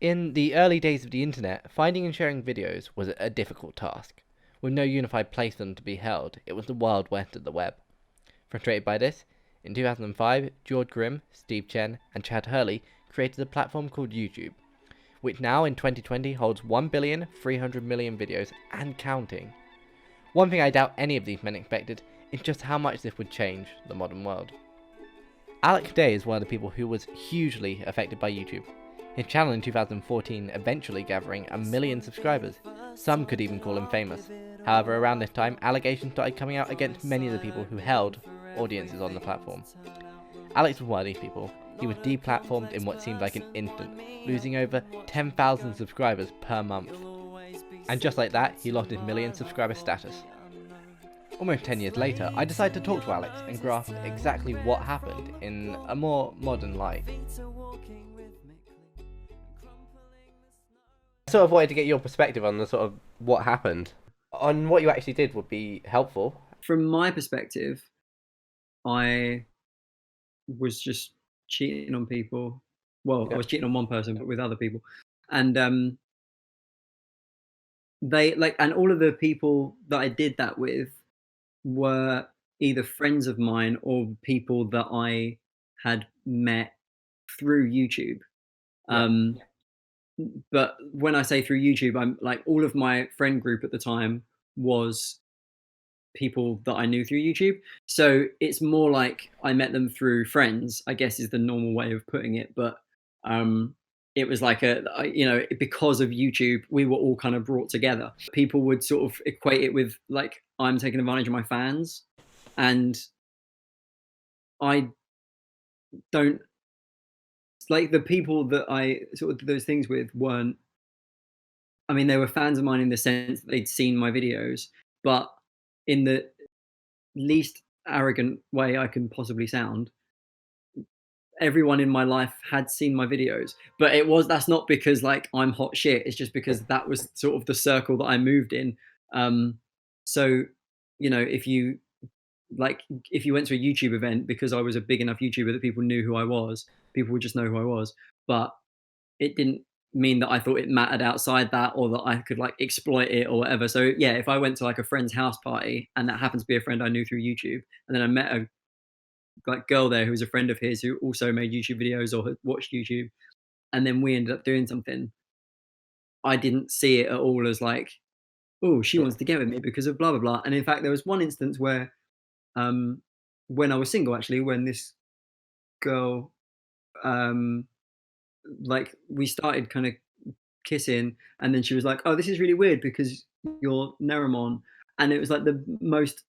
In the early days of the internet, finding and sharing videos was a difficult task. With no unified place for them to be held, it was the wild west of the web. Frustrated by this, in 2005, George Grimm, Steve Chen, and Chad Hurley created a platform called YouTube, which now in 2020 holds 1,300,000,000 videos and counting. One thing I doubt any of these men expected is just how much this would change the modern world. Alex Day is one of the people who was hugely affected by YouTube. His channel in 2014 eventually gathering 1,000,000 subscribers. Some could even call him famous. However, around this time, allegations started coming out against many of the people who held audiences on the platform. Alex was one of these people. He was deplatformed in what seemed like an instant, losing over 10,000 subscribers per month. And just like that, he lost his million subscriber status. Almost 10 years later, I decided to talk to Alex and grasp exactly what happened in a more modern light. I sort of wanted to get your perspective on the sort of what happened. On what you actually did would be helpful. From my perspective, I was just cheating on people. Well, I Yeah. was cheating on one person, but with other people. And and all of the people that I did that with were either friends of mine or people that I had met through YouTube. Yeah. Um, but when I say through YouTube, I'm like all of my friend group at the time was people that I knew through YouTube. So it's more like I met them through friends, I guess is the normal way of putting it. But um, it was like because of YouTube, we were all kind of brought together. People would sort of equate it with like I'm taking advantage of my fans, and I don't like the people that I sort of did those things with weren't. I mean, they were fans of mine in the sense that they'd seen my videos, but in the least arrogant way I can possibly sound, everyone in my life had seen my videos. But that's not because like I'm hot shit. It's just because that was sort of the circle that I moved in. Um, so if you if you went to a YouTube event because I was a big enough YouTuber that people knew who I was, people would just know who I was. But it didn't mean that I thought it mattered outside that or that I could like exploit it or whatever. So yeah, if I went to like a friend's house party and that happens to be a friend I knew through YouTube, and then I met a like girl there who was a friend of his who also made YouTube videos or had watched YouTube, and then we ended up doing something, I didn't see it at all as like, oh, she Yeah. wants to get with me because of blah blah blah. And in fact, there was one instance where, um, when I was single, actually, when this girl, um, like we started kind of kissing, and then she was like, "Oh, this is really weird because you're Nerimon," and it was like the most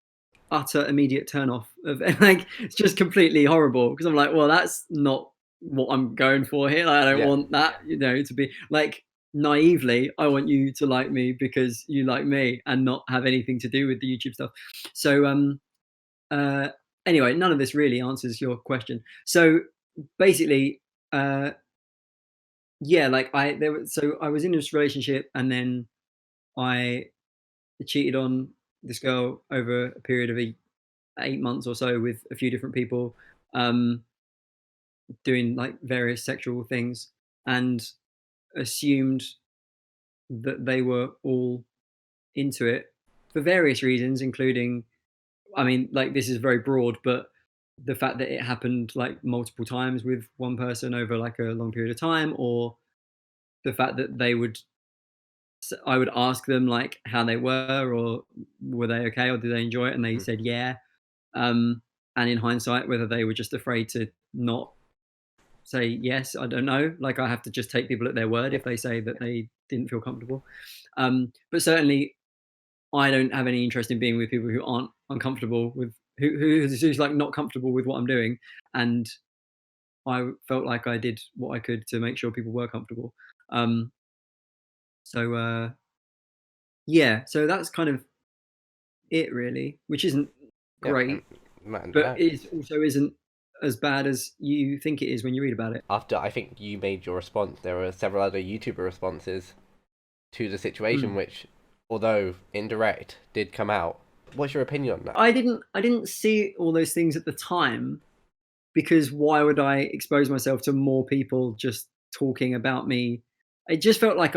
utter immediate turn off of like it's just completely horrible because I'm like, well, that's not what I'm going for here. Like, I don't Yeah. want that, to be like naively. I want you to like me because you like me and not have anything to do with the YouTube stuff. So uh, anyway, none of this really answers your question. So basically, uh, yeah, like I was in this relationship and then I cheated on this girl over a period of 8 months or so with a few different people, um, doing like various sexual things, and assumed that they were all into it for various reasons, including, I mean, like this is very broad, but the fact that it happened like multiple times with one person over like a long period of time, or the fact that I would ask them like how they were, or were they okay, or did they enjoy it, and they Mm. said yeah. Um, and in hindsight, whether they were just afraid to not say yes, I don't know. Like I have to just take people at their word Yeah. if they say that they didn't feel comfortable. But certainly, I don't have any interest in being with people who aren't uncomfortable with who's like not comfortable with what I'm doing. And I felt like I did what I could to make sure people were comfortable. Um, so yeah, so that's kind of it really, which isn't Yeah. great, Man, but it also isn't as bad as you think it is when you read about it. after I think you made your response, there were several other YouTuber responses to the situation, Mm. which, although indirect, did come out. What's your opinion on that? I didn't see all those things at the time because why would I expose myself to more people just talking about me it just felt like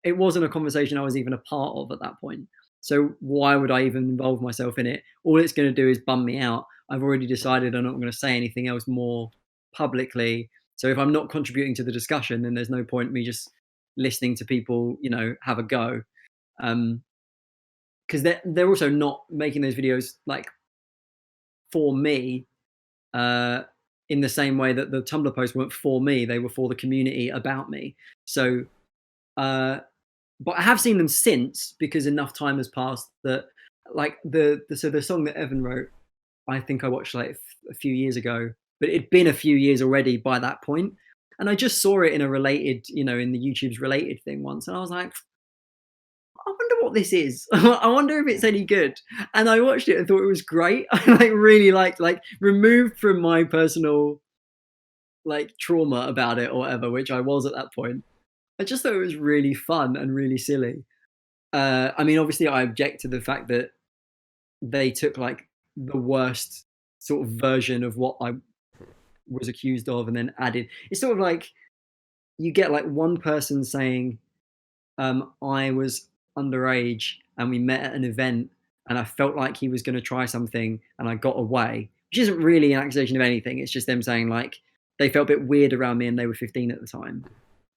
it wasn't a conversation I was even a part of at that point. So why would I even involve myself in it? All it's going to do is bum me out. I've already decided I'm not going to say anything else more publicly. So if I'm not contributing to the discussion, then there's no point me just listening to people, have a go. Because they're also not making those videos like for me, uh, in the same way that the Tumblr posts weren't for me; they were for the community about me. So, but I have seen them since because enough time has passed that, like the song that Evan wrote, I think I watched like a few years ago, but it'd been a few years already by that point, and I just saw it in a related, in the YouTube's related thing once, and I was like, I wonder what this is. I wonder if it's any good. And I watched it and thought it was great. I really liked, removed from my personal trauma about it or whatever, which I was at that point. I just thought it was really fun and really silly. I mean, obviously, I object to the fact that they took like the worst sort of version of what I was accused of and then added. It's sort of like you get like one person saying, I was underage and we met at an event and I felt like he was going to try something and I got away, which isn't really an accusation of anything. It's just them saying like they felt a bit weird around me and they were 15 at the time.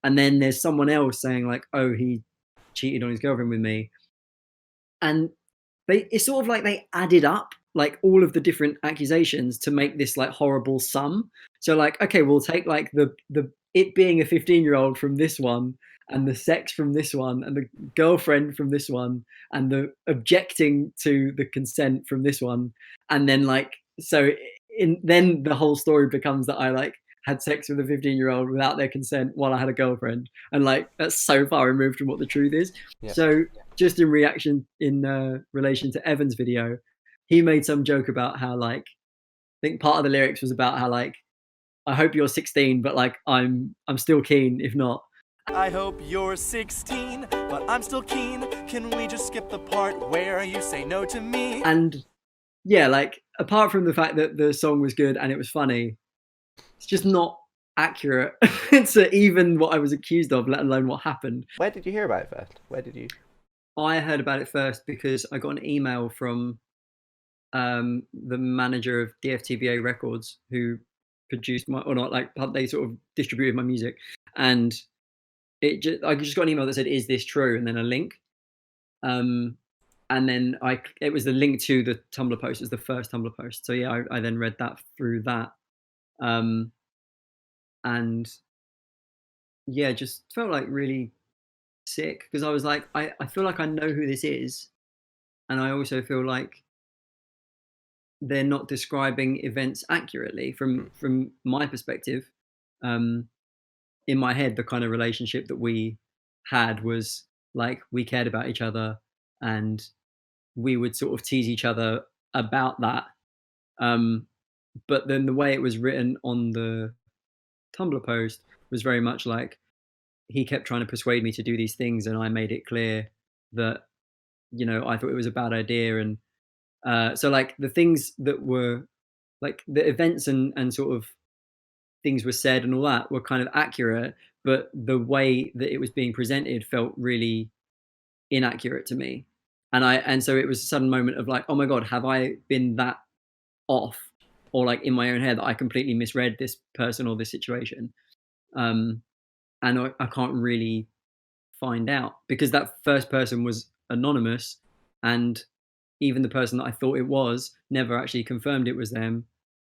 And then there's someone else saying like, oh, he cheated on his girlfriend with me. And it's sort of like they added up like all of the different accusations to make this like horrible sum. So like, okay, we'll take like the it being a 15-year-old from this one and the sex from this one and the girlfriend from this one and the objecting to the consent from this one. And then like so then the whole story becomes that I like had sex with a 15-year-old without their consent while I had a girlfriend. And like that's so far removed from what the truth is. Yeah. So just in reaction in relation to Evan's video, he made some joke about how like I think part of the lyrics was about how like I hope you're 16, but like I'm still keen if not. I hope you're 16, but I'm still keen. Can we just skip the part where you say no to me? And yeah, like apart from the fact that the song was good and it was funny, it's just not accurate to even what I was accused of, let alone what happened. Where did you hear about it first? Where did you? I heard about it first because I got an email from the manager of DFTVA Records who produced my, or not, like they sort of distributed my music, and I just got an email that said, "Is this true?" and then a link, and then it was the link to the Tumblr post. It was the first Tumblr post. So yeah, I then read that through that, and yeah, just felt like really sick because I was like, I feel like I know who this is, and I also feel like they're not describing events accurately from my perspective. In my head, the kind of relationship that we had was like we cared about each other and we would sort of tease each other about that. But then the way it was written on the Tumblr post was very much like he kept trying to persuade me to do these things, and I made it clear that I thought it was a bad idea, and so like the things that were like the events and sort of things were said and all that were kind of accurate, but the way that it was being presented felt really inaccurate to me. And so it was a sudden moment of like, oh my God, have I been that off or like in my own head that I completely misread this person or this situation? And I can't really find out because that first person was anonymous and even the person that I thought it was never actually confirmed it was them.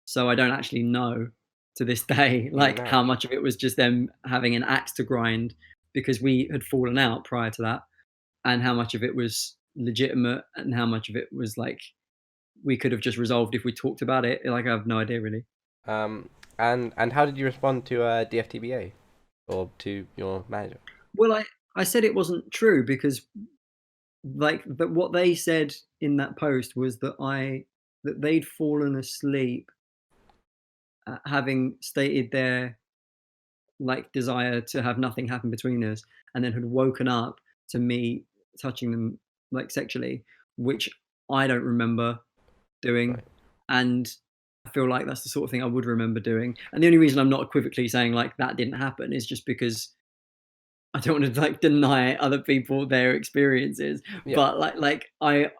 So I don't actually know to this day, like No. how much of it was just them having an axe to grind because we had fallen out prior to that, and how much of it was legitimate, and how much of it was like we could have just resolved if we talked about it. Like I have no idea really. And how did you respond to DFTBA or to your manager? Well, I said it wasn't true because like that what they said in that post was that they'd fallen asleep having stated their like desire to have nothing happen between us and then had woken up to me touching them like sexually, which I don't remember doing. Right. And I feel like that's the sort of thing I would remember doing. And the only reason I'm not equivocally saying like that didn't happen is just because I don't want to like deny other people their experiences, Yeah. but I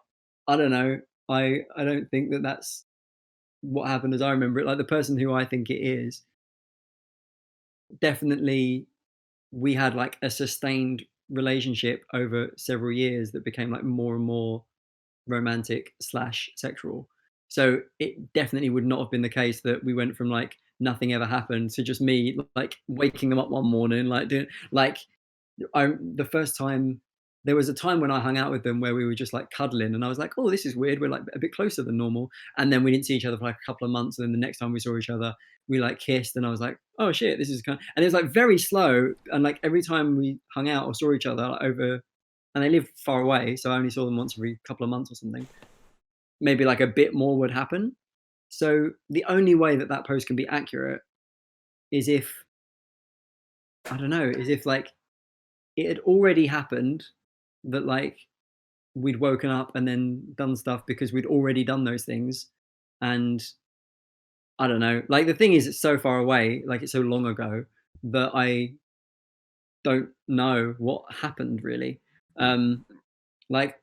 don't know. I don't think that that's what happened as I remember it. Like the person who I think it is, definitely we had like a sustained relationship over several years that became like more and more romantic slash sexual. So it definitely would not have been the case that we went from like nothing ever happened to just me like waking them up one morning, like doing like the first time there was a time when I hung out with them where we were just like cuddling, and I was like, "Oh, this is weird. We're like a bit closer than normal." And then we didn't see each other for like a couple of months, and then the next time we saw each other, we like kissed, and I was like, "Oh shit, this is kind." And it was like very slow, and like every time we hung out or saw each other like, over, and they lived far away, so I only saw them once every couple of months or something. Maybe like a bit more would happen. So the only way that that post can be accurate is if I don't know, is if like it had already happened that like we'd woken up and then done stuff because we'd already done those things. And I don't know. Like the thing is it's so far away, like it's so long ago that I don't know what happened really. Um like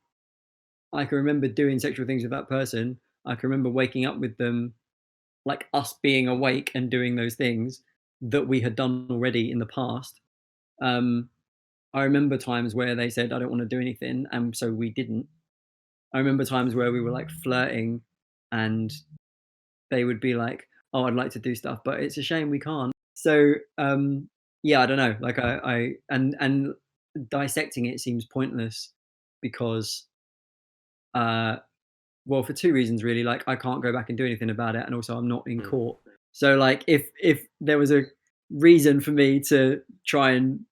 I can remember doing sexual things with that person. I can remember waking up with them, like us being awake and doing those things that we had done already in the past. Um I remember times where they said I don't want to do anything and so we didn't. I remember times where we were like flirting and they would be like, "Oh, I'd like to do stuff, but it's a shame we can't." So, yeah, I don't know. Like and dissecting it seems pointless because, uh, well, for two reasons really. Like, I can't go back and do anything about it, and also I'm not in Mm. court. So, like, if there was a reason for me to try and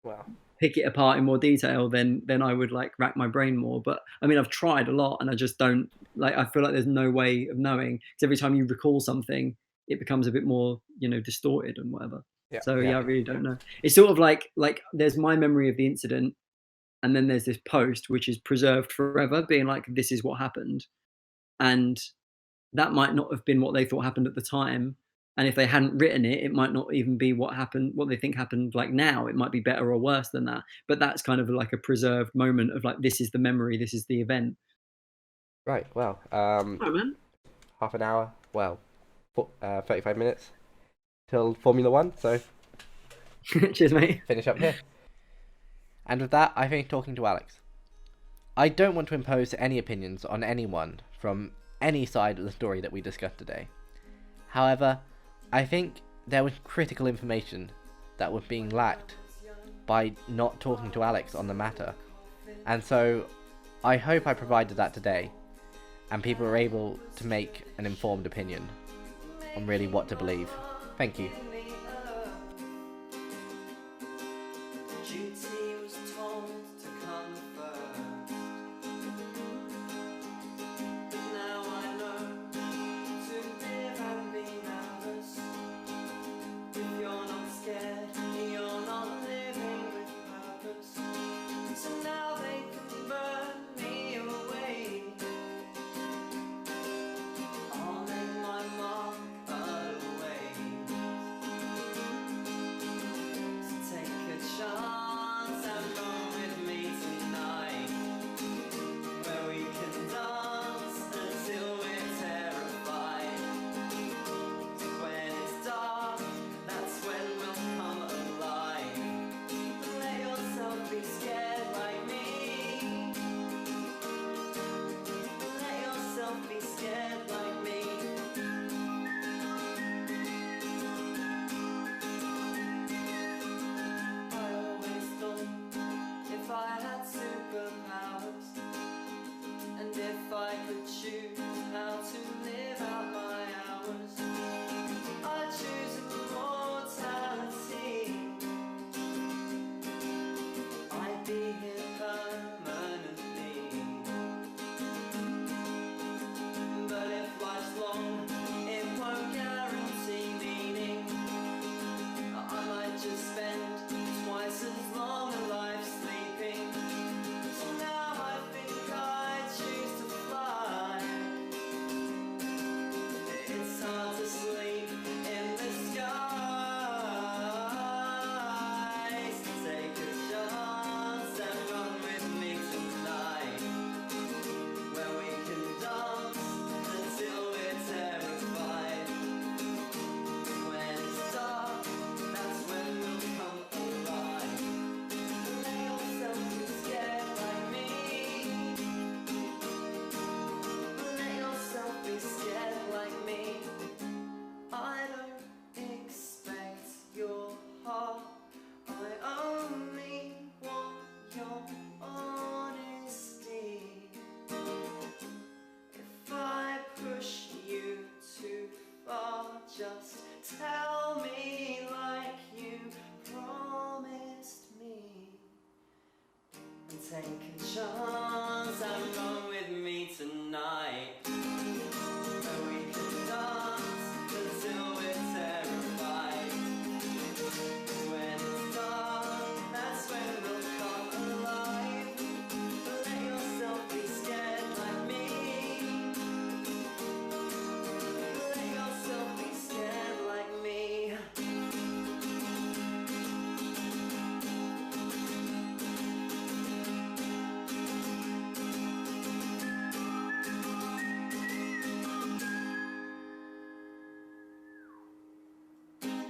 Well, pick it apart in more detail, then I would like rack my brain more. But I mean, I've tried a lot, and I just don't like. I feel like there's no way of knowing because every time you recall something, it becomes a bit more, distorted and whatever. yeah, So yeah. yeah, I really don't know. It's sort of like there's my memory of the incident, and then there's this post which is preserved forever, being like this is what happened, and that might not have been what they thought happened at the time. And if they hadn't written it, it might not even be what happened, what they think happened like now. It might be better or worse than that. But that's kind of like a preserved moment of like, this is the memory, this is the event. Right. Well, Oh, man. half an hour. Well, 35 minutes till Formula One. So Cheers, mate. finish up here. And with that, I think talking to Alex. I don't want to impose any opinions on anyone from any side of the story that we discussed today. However, I think there was critical information that was being lacked by not talking to Alex on the matter. And so, I hope I provided that today, and people are able to make an informed opinion on really what to believe. Thank you. taking charge.